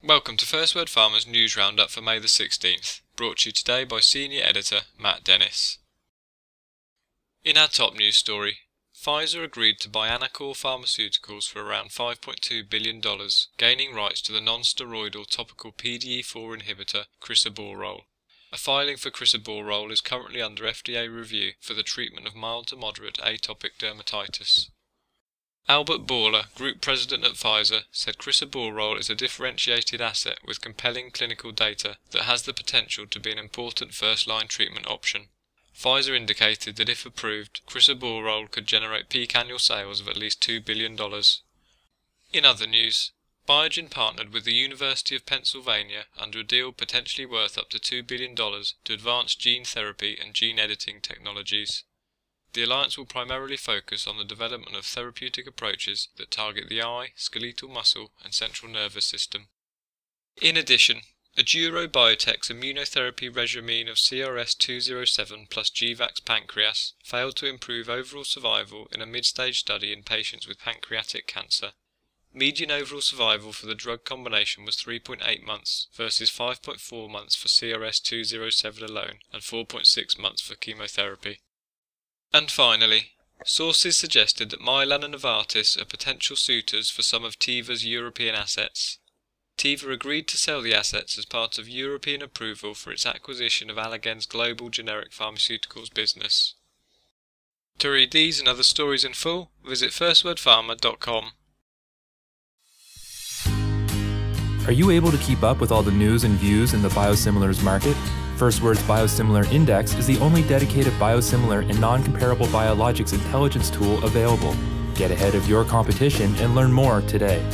Welcome to FirstWord Pharma's News Roundup for May the 16th, brought to you today by Senior Editor Matt Dennis. In our top news story, Pfizer agreed to buy Anacor Pharmaceuticals for around $5.2 billion, gaining rights to the non-steroidal topical PDE4 inhibitor crisaborole. A filing for crisaborole is currently under FDA review for the treatment of mild to moderate atopic dermatitis. Albert Bourla, Group President at Pfizer, said crisaborole is a differentiated asset with compelling clinical data that has the potential to be an important first-line treatment option. Pfizer indicated that if approved, crisaborole could generate peak annual sales of at least $2 billion. In other news, Biogen partnered with the University of Pennsylvania under a deal potentially worth up to $2 billion to advance gene therapy and gene editing technologies. The alliance will primarily focus on the development of therapeutic approaches that target the eye, skeletal muscle and central nervous system. In addition, Aduro Biotech's immunotherapy regimen of CRS-207 plus GVAX Pancreas failed to improve overall survival in a mid-stage study in patients with pancreatic cancer. Median overall survival for the drug combination was 3.8 months versus 5.4 months for CRS-207 alone and 4.6 months for chemotherapy. And finally, sources suggested that Mylan and Novartis are potential suitors for some of Teva's European assets. Teva agreed to sell the assets as part of European approval for its acquisition of Allergan's global generic pharmaceuticals business. To read these and other stories in full, visit firstwordpharma.com. Are you able to keep up with all the news and views in the biosimilars market? FirstWord's Biosimilar Index is the only dedicated biosimilar and non-comparable biologics intelligence tool available. Get ahead of your competition and learn more today.